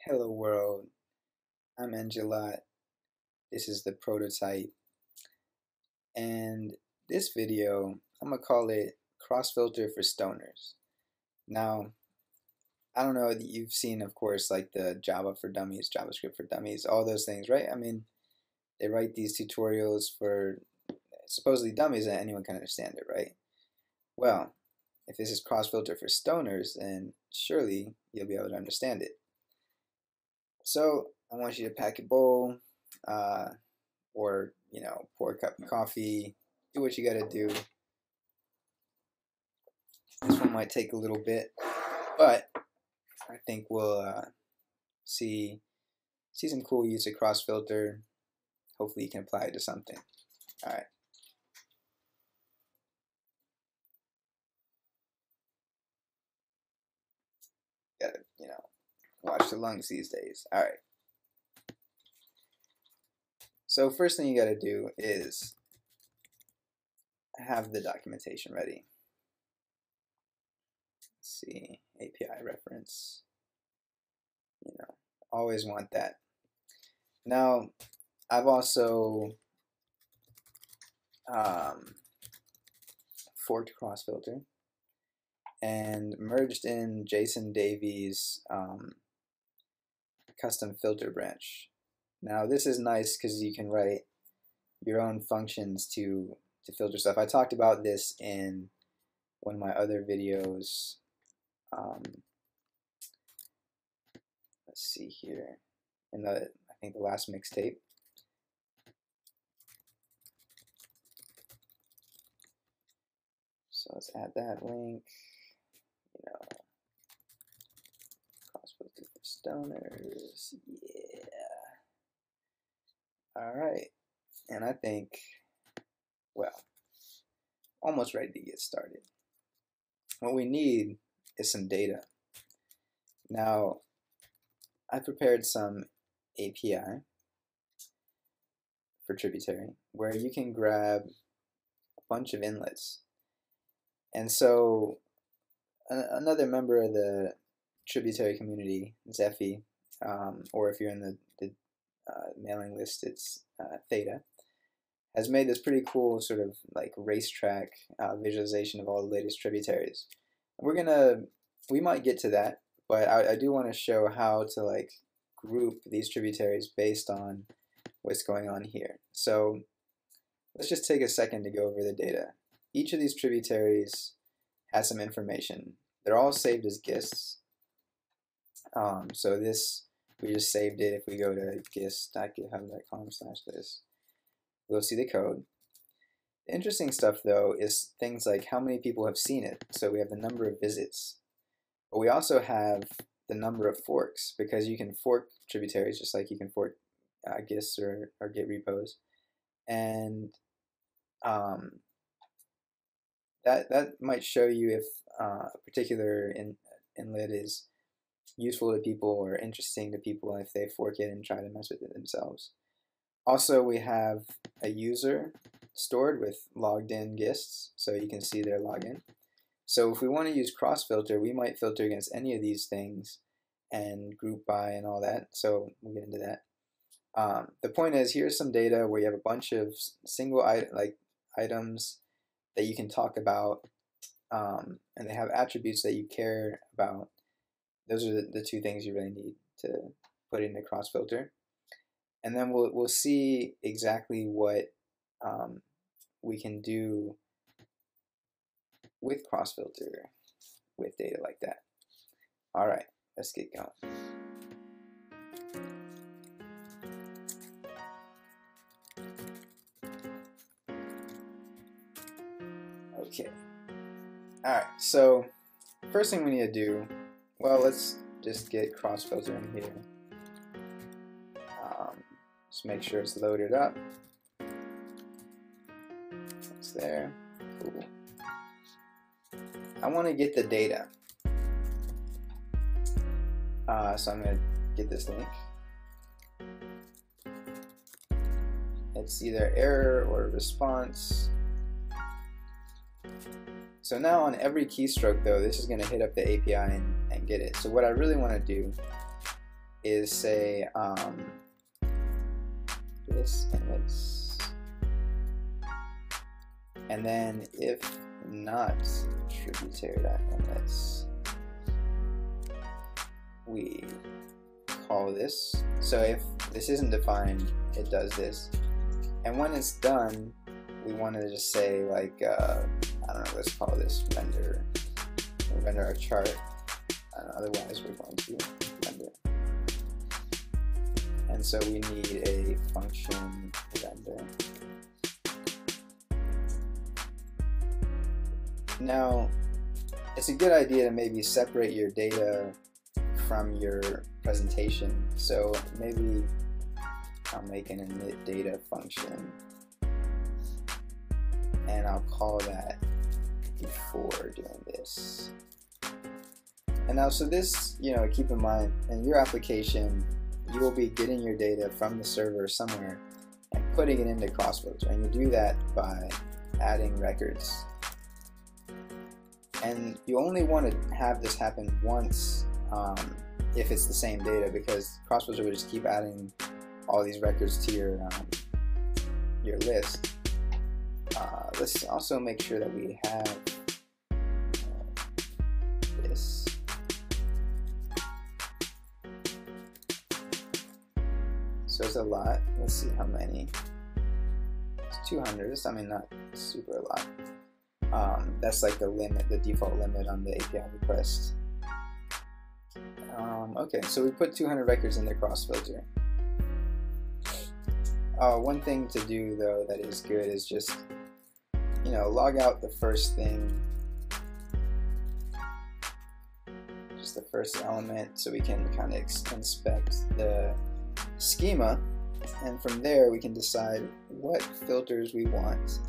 Hello world, I'm Angelot. This is the prototype, and this video I'm gonna call it crossfilter for stoners. Now, I don't know that you've seen, of course, like the Java for Dummies, JavaScript for Dummies, all those things, right? I mean, they write these tutorials for supposedly dummies and anyone can understand it, right? Well, if this is crossfilter for stoners, then surely you'll be able to understand it. So I want you to pack a bowl, or pour a cup of coffee. Do what you gotta do. This one might take a little bit, but I think we'll see some cool use of crossfilter. Hopefully, you can apply it to something. All right. Gotta watch the lungs these days. All right. So first thing you got to do is have the documentation ready. Let's see, API reference. Always want that. Now, I've also forked crossfilter and merged in Jason Davies' custom filter branch. Now this is nice because you can write your own functions to filter stuff. I talked about this in one of my other videos. Let's see here, in I think the last mixtape. So let's add that link. Crossfilter for stoners. Yeah. All right, and I think, well, almost ready to get started. What we need is some data. Now, I prepared some API for Tributary where you can grab a bunch of inlets. And so another member of the Tributary community, Zephy, or if you're in the mailing list, it's Theta, has made this pretty cool sort of like racetrack visualization of all the latest tributaries. We might get to that, but I do want to show how to like group these tributaries based on what's going on here. So let's just take a second to go over the data. Each of these tributaries has some information. They're all saved as gists. So this, we just saved it. If we go to gist.github.com/this, we'll see the code. The interesting stuff though is things like how many people have seen it. So we have the number of visits, but we also have the number of forks, because you can fork tributaries just like you can fork gists or Git repos, and that might show you if a particular inlet is useful to people or interesting to people if they fork it and try to mess with it themselves. Also, we have a user stored with logged in gists, so you can see their login. So if we want to use crossfilter, we might filter against any of these things and group by and all that. So we'll get into that. The point is, here's some data where you have a bunch of single items that you can talk about, and they have attributes that you care about. Those are the two things you really need to put into crossfilter. And then we'll see exactly what we can do with crossfilter with data like that. All right, let's get going. Okay. All right, so first thing we need to do, well, let's just get crossfilter in here. Just make sure it's loaded up. It's there. Cool. I want to get the data. So I'm going to get this link. It's either error or response. So now on every keystroke though, this is going to hit up the API and get it. So what I really want to do is say this inlets, and then if not tributary.inlets, we call this. So if this isn't defined, it does this, and when it's done, we want to just say like I don't know, let's call this render. We'll render our chart. Otherwise, we're going to render. And so we need a function render. Now, it's a good idea to maybe separate your data from your presentation. So maybe I'll make an init data function, and I'll call that before doing this. And now, so this, keep in mind, in your application, you will be getting your data from the server somewhere and putting it into crossfilter, and you do that by adding records. And you only want to have this happen once if it's the same data, because crossfilter will just keep adding all these records to your list. Let's also make sure that we have this. So it's a lot. Let's see how many. It's 200. I mean, not super a lot. That's like the limit, the default limit on the API request. Okay, so we put 200 records in the crossfilter. One thing to do though that is good is just, log out the first thing, just the first element, so we can kind of inspect the schema, and from there we can decide what filters we want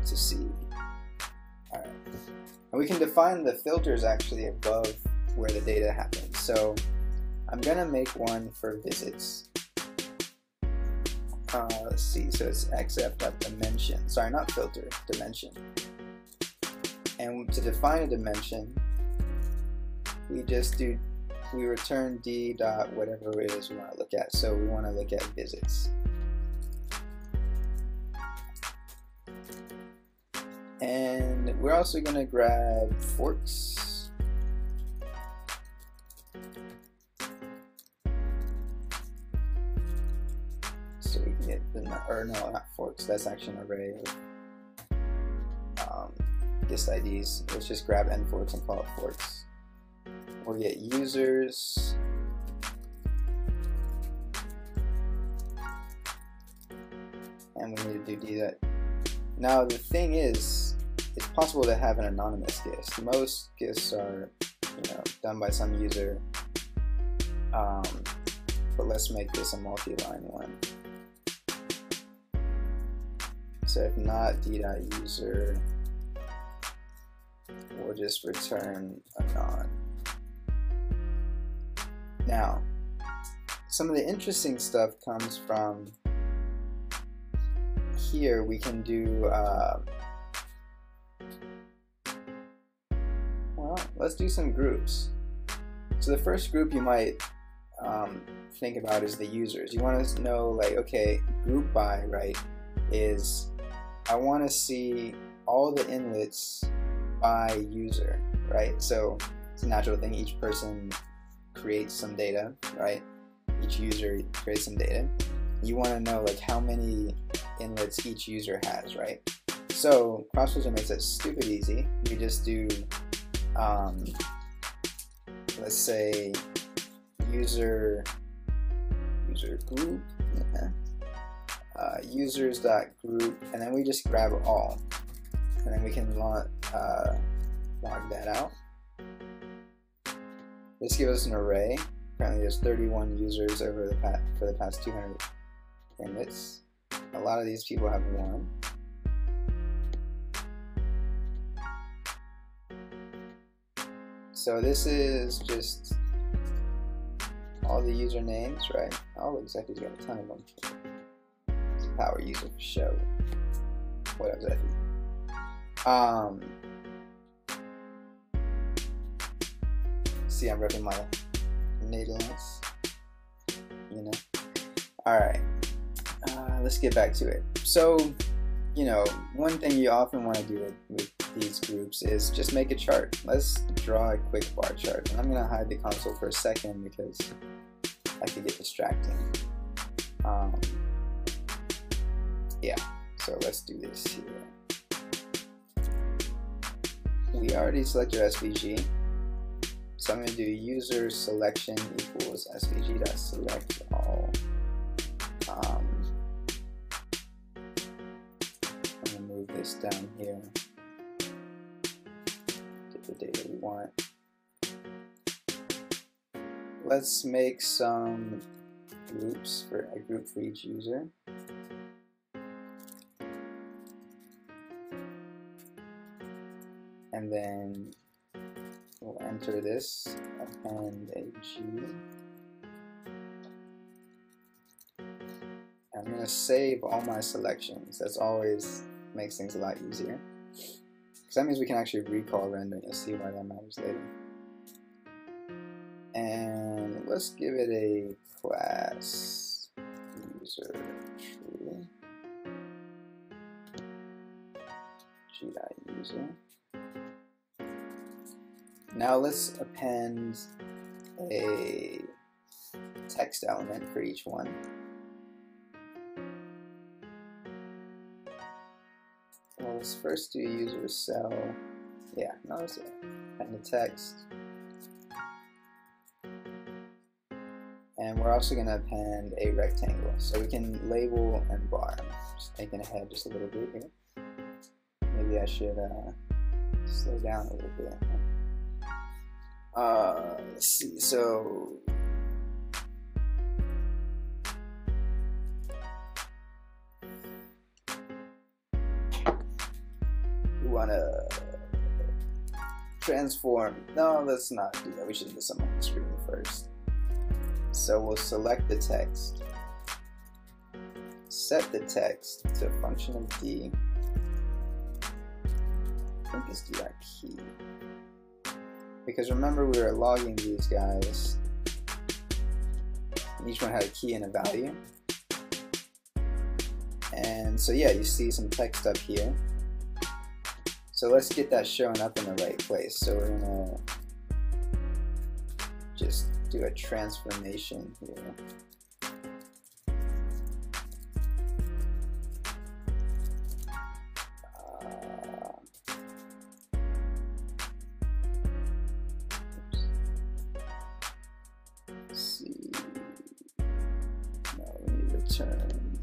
to see. Alright, and we can define the filters actually above where the data happens. So I'm gonna make one for visits. Let's see, so it's xf.dimension, sorry, not filter, dimension. And to define a dimension, we return d dot whatever it is we want to look at. So we want to look at visits. And we're also going to grab forks. So we can get or no, not forks, that's actually an array of gist IDs. Let's just grab nforks and call it forks. We'll get users, and we need to do d. Now the thing is, it's possible to have an anonymous gist. Most gists are, done by some user, but let's make this a multi-line one. So if not d.user, we'll just return anon. Now, some of the interesting stuff comes from here. We can do, well, let's do some groups. So the first group you might think about is the users. You want to know, like, okay, group by, right, is I want to see all the inlets by user, right? So it's a natural thing. Each person creates some data, right? Each user creates some data. You want to know like how many inlets each user has, right? So crossfilter makes it stupid easy. We just do, let's say user group, users.group, and then we just grab all, and then we can log that out. This gives us an array. Apparently there's 31 users over for the past 200 inlets. A lot of these people have one. So this is just all the usernames, right? Oh, exactly, got a ton of them. It's a power user for show. What else did I do? See, I'm repping my natalness, you know. All right, let's get back to it. So, you know, one thing you often want to do with these groups is just make a chart. Let's draw a quick bar chart, and I'm gonna hide the console for a second because that could get distracting. Yeah, so let's do this here. We already selected our SVG, so I'm going to do user selection equals svg.select all. I'm going to move this down here, get the data we want. Let's make some groups for a group for each user. And then we'll enter this, append a G. I'm going to save all my selections. That's always makes things a lot easier. Because that means we can actually recall render. You'll see why that matters later. And let's give it a class user true g.user. Now let's append a text element for each one. Well, let's first do user cell. Yeah, no, let's append the text. And we're also going to append a rectangle. So we can label and bar. Just thinking ahead just a little bit here. Maybe I should slow down a little bit. Let's see, so we want to transform. No, let's not do that. We should do something on the screen first. So we'll select the text, set the text to a function of D. I think it's D.key. Because remember, we were logging these guys. Each one had a key and a value. And so yeah, you see some text up here. So let's get that showing up in the right place. So we're gonna just do a transformation here. Return.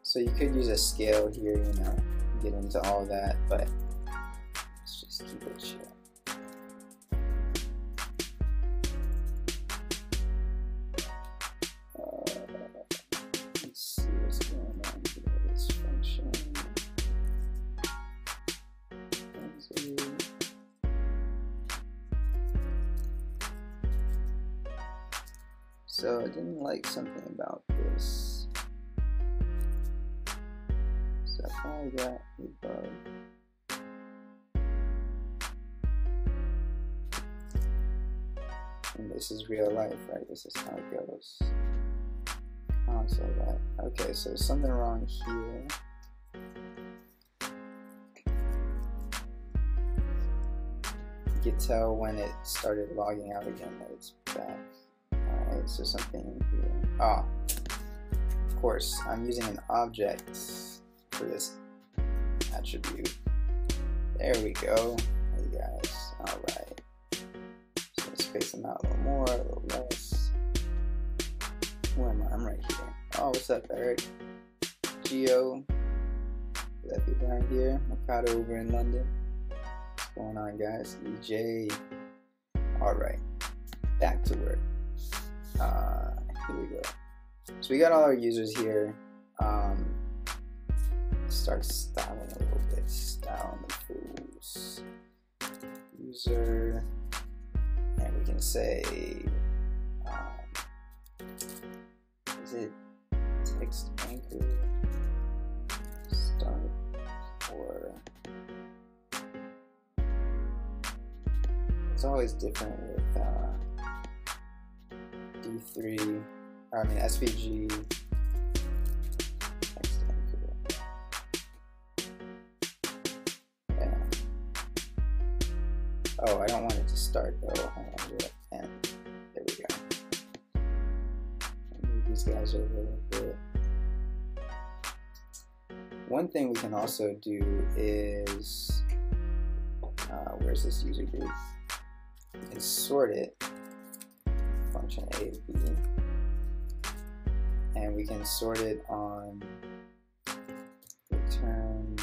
So you could use a scale here, you know, get into all that, but let's just keep it chill. Let's see what's going on here. This function. So I didn't like something about this. So I probably got a bug. And this is real life, right? This is how it goes. Console that. Okay, so there's something wrong here. You can tell when it started logging out again that it's back. Alright, so something in here. Ah, of course, I'm using an object for this attribute. There we go. Hey guys. Alright. So let's space them out a little more, a little less. Where am I? I'm right here. Oh, what's up, Eric? Geo. Left you down here. Mikado over in London. What's going on, guys? EJ. Alright. Back to work. Here we go. So we got all our users here. Start styling a little bit. Style the fools. User. And we can say, is it text anchor start, or it's always different with D3, or I mean SVG text anchor. Yeah. Oh, I don't want it to start though. I want it to end. There we go. Move these guys over a little bit. One thing we can also do is, where's this user group? We can sort it, function A to B, and we can sort it on return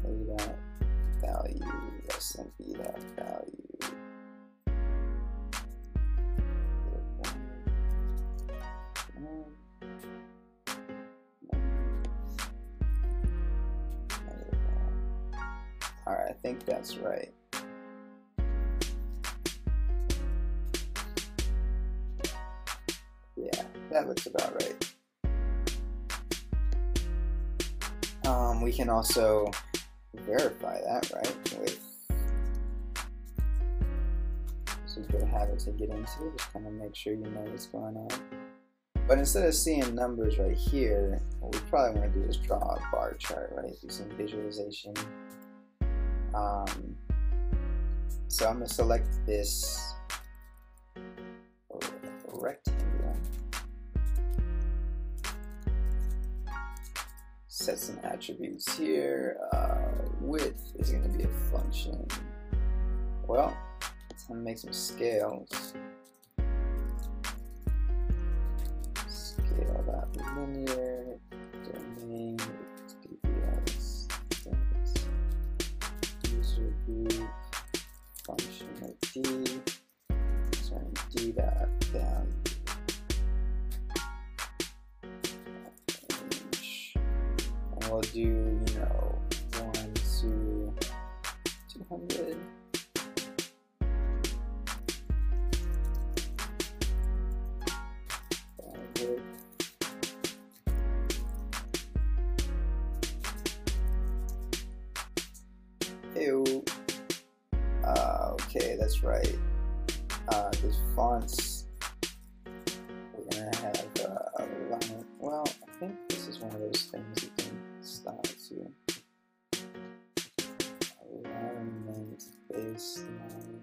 A dot value less than B dot value. Alright, I think that's right. Yeah, that looks about right. We can also verify that, right? With this is a good habit to get into, just kind of make sure you know what's going on. But instead of seeing numbers right here, what we probably want to do is draw a bar chart, right? Do some visualization. So I'm going to select this rectangle, set some attributes here. Width is going to be a function. Well, it's going to make some scales. Scale.linear, domain, DPS, user group, function of D, sorry, D dot value, and we'll do, you know, 1 to 200. Ew. Okay, that's right. The fonts, we're gonna have alignment. Well, I think this is one of those things you can style to. Alignment baseline.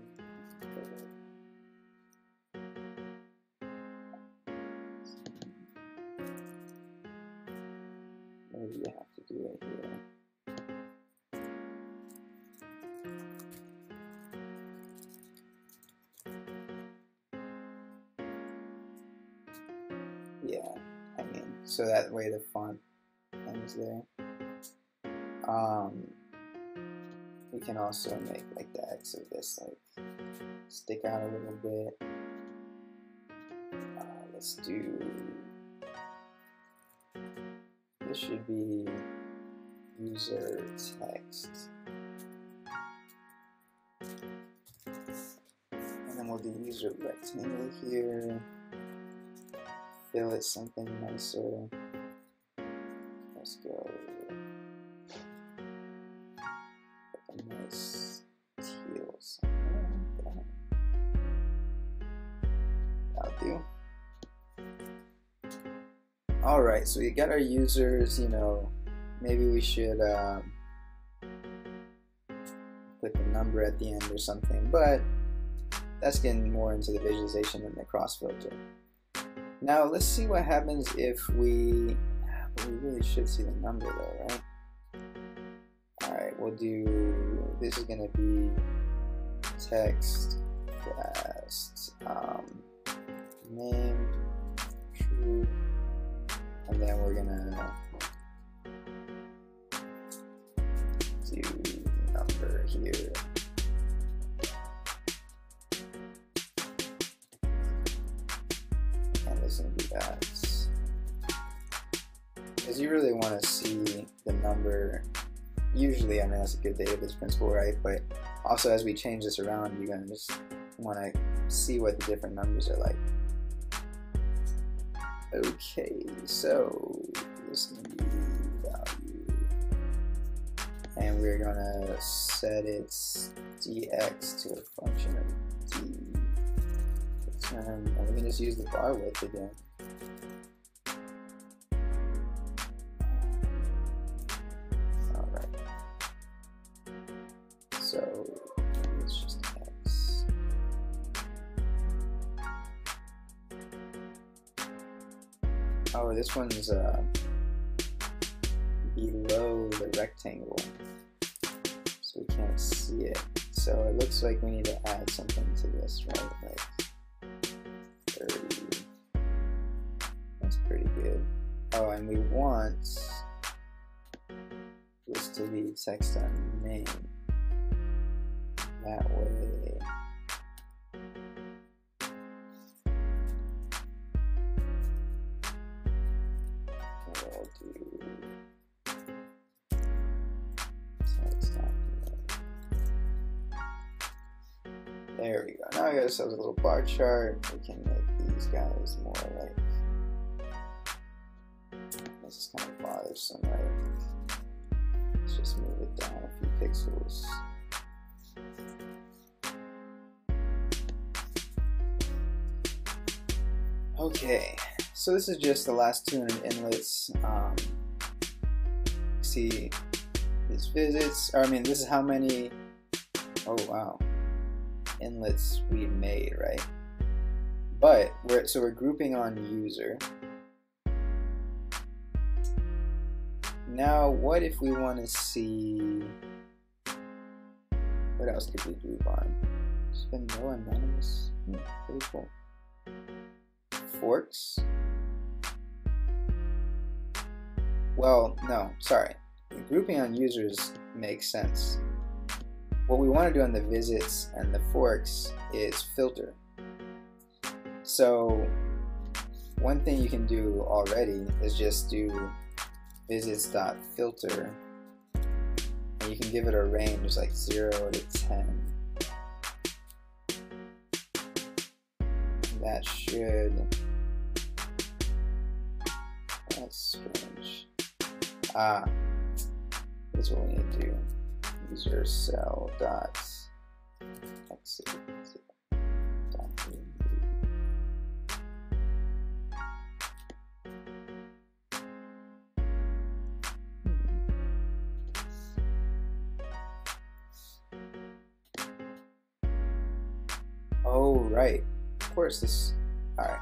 Maybe you have to do it here. Yeah, I mean, so that way the font ends there. We can also make like the X of this like stick out a little bit. Let's do, this should be user text. And then we'll do user rectangle here. Fill it something nicer. Let's go with a nice teal something like that. That'll do. Alright, so we got our users, you know, maybe we should put the number at the end or something, but that's getting more into the visualization than the cross filter. Now let's see what happens if we really should see the number though, right? Alright, we'll do, this is gonna be text class name true, and then we're gonna do number here. And do that, because you really want to see the number. Usually, I mean, that's a good database principle, right? But also, as we change this around, you're gonna just want to see what the different numbers are like. Okay, so this is going to be value, and we're going to set its dx to a function of d. And we can just use the bar width again. Alright. So it's just x. Oh, this one's below the rectangle, so we can't see it. So it looks like we need to add something to this, right? Like 30. That's pretty good. Oh, and we want this to be text.name. That way. We'll do text.name. There we go. Now we got ourselves a little bar chart. We can make these guys more like. This is kind of bothersome, right? Let's just move it down a few pixels. Okay, so this is just the last 200 inlets. See these visits, or I mean, this is how many. Oh wow, inlets we made, right? But we're grouping on user. Now, what if we want to see, what else could we group on? There's been no anonymous. Pretty cool. Forks. Well, no, sorry. Grouping on users makes sense. What we want to do on the visits and the forks is filter. So one thing you can do already is just do visits.filter, and you can give it a range like 0 to 10. That should, that's strange. Here's what we need to do. User cell dot exit dot oh, right. Of course, this. Alright.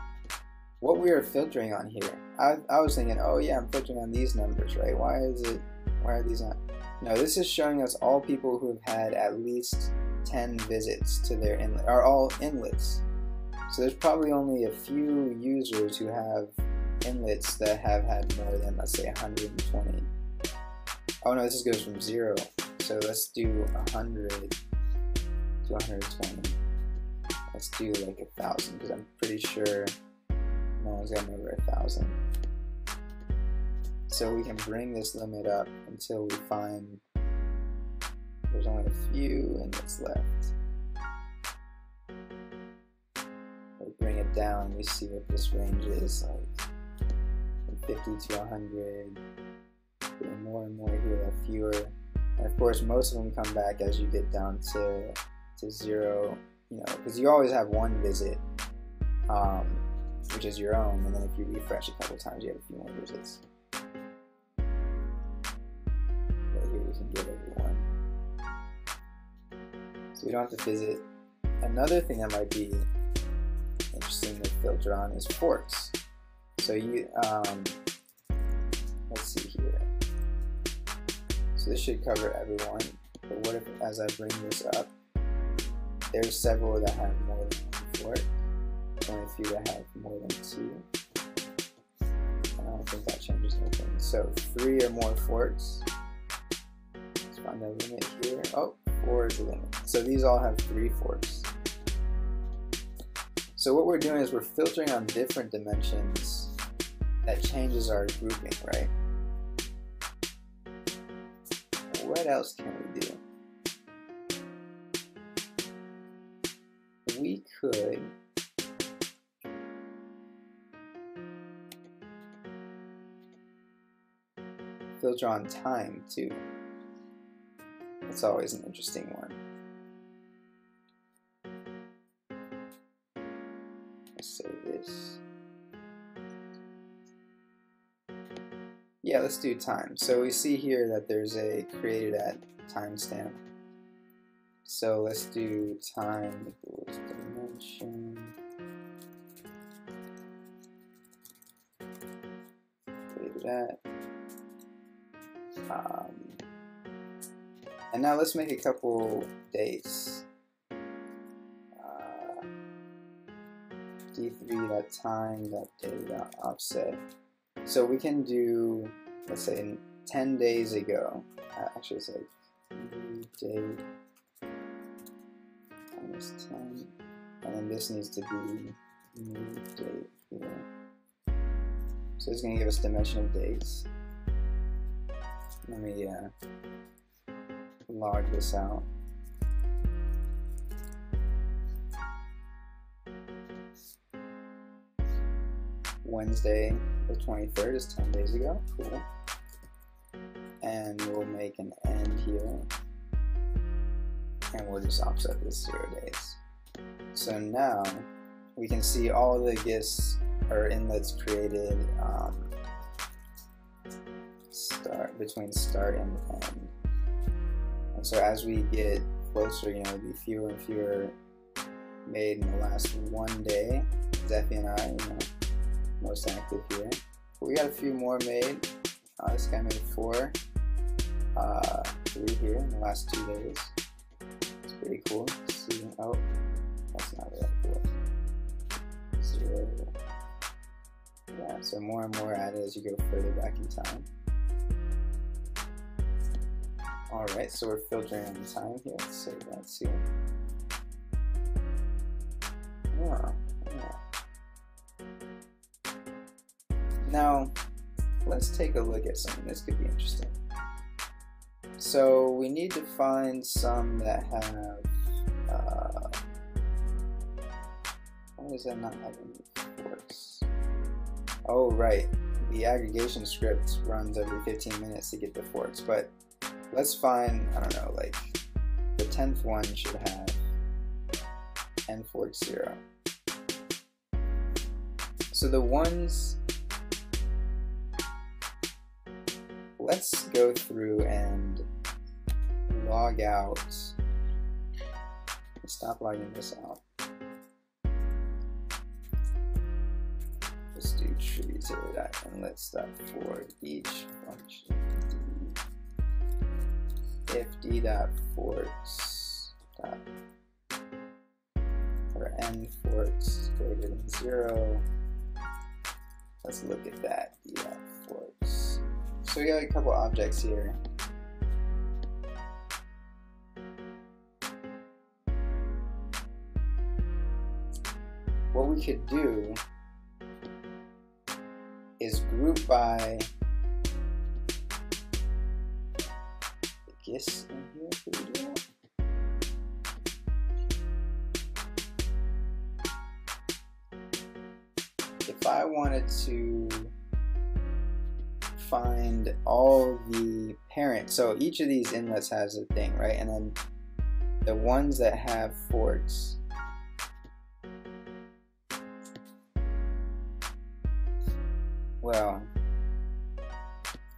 What we are filtering on here. I was thinking, oh yeah, I'm filtering on these numbers, right? Why are these not? No, this is showing us all people who have had at least 10 visits to their inlet, are all inlets. So there's probably only a few users who have inlets that have had more than, let's say, 120. Oh no, this goes from 0. So let's do 100 to 120. Let's do like 1,000, because I'm pretty sure no one's gotten over 1,000. So we can bring this limit up until we find there's only a few inlets left. We bring it down, we see what this range is, like from 50 to 100. Getting more and more here, fewer. And of course, most of them come back as you get down to 0. You know, because you always have one visit, which is your own, and then if you refresh a couple times, you have a few more visits. But here we can get everyone. So we don't have to visit. Another thing that might be interesting to filter on is forks. So you, let's see here. So this should cover everyone. But what if, as I bring this up, there's several that have more than one fork. There's only a few that have more than 2. I don't think that changes anything. So 3 or more forks. Let's find the limit here. Oh, 4 is the limit. So these all have 3 forks. So what we're doing is we're filtering on different dimensions. That changes our grouping, right? What else can we do? We could filter on time too. That's always an interesting one. Let's save this. Yeah, let's do time. So we see here that there's a created at timestamp. So let's do time equals dimension. Created at. And now let's make a couple dates. d3.time.date.offset. So we can do, let's say, 10 days ago. Actually, it's like date minus 10, and then this needs to be new date here. So it's going to give us dimension of days. Let me log this out. Wednesday the 23rd is 10 days ago. Cool. And we'll make an end here. And we'll just offset this 0 days. So now we can see all the GIFs or inlets created between start and end. And so as we get closer, there'll be fewer and fewer made in the last 1 day. Zeffy and I, most active here. But we got a few more made. This guy made 4. 3 here in the last 2 days. It's pretty cool. See, oh, that's not really cool. 0. Yeah, so more and more added as you go further back in time. Alright, so we're filtering on time here. Let's save that too. Oh, yeah. Now, let's take a look at something. This could be interesting. So we need to find some that have, why does that not have any forks? Oh, right. The aggregation script runs every 15 minutes to get the forks, but let's find, I don't know, like the 10th one should have n fork 0. So the ones, let's go through and log out. Stop logging this out. Let's do tributary.inlets.for each function. If d.forks or n forks greater than 0. Let's look at that. d.forks. So we got a couple objects here. What we could do is group by the GIS in here. Could we do that? If I wanted to find all the parents, so each of these inlets has a thing, right? And then the ones that have forks, well,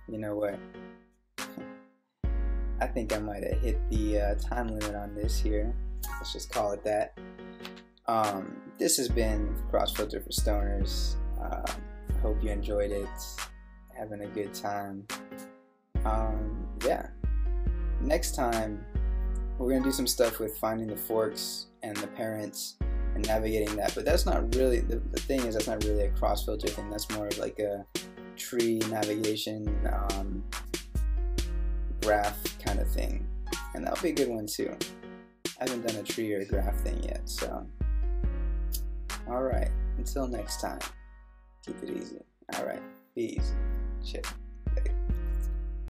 you know what? I think I might have hit the time limit on this here. Let's just call it that. This has been Crossfilter for Stoners. Hope you enjoyed it. Having a good time. Yeah. Next time, we're going to do some stuff with finding the forks and the parents and navigating that. But that's not really, the thing is, that's not really a cross-filter thing. That's more of like a tree navigation graph kind of thing. And that'll be a good one too. I haven't done a tree or a graph thing yet, so. Alright, until next time, keep it easy. Alright, be easy. Shit.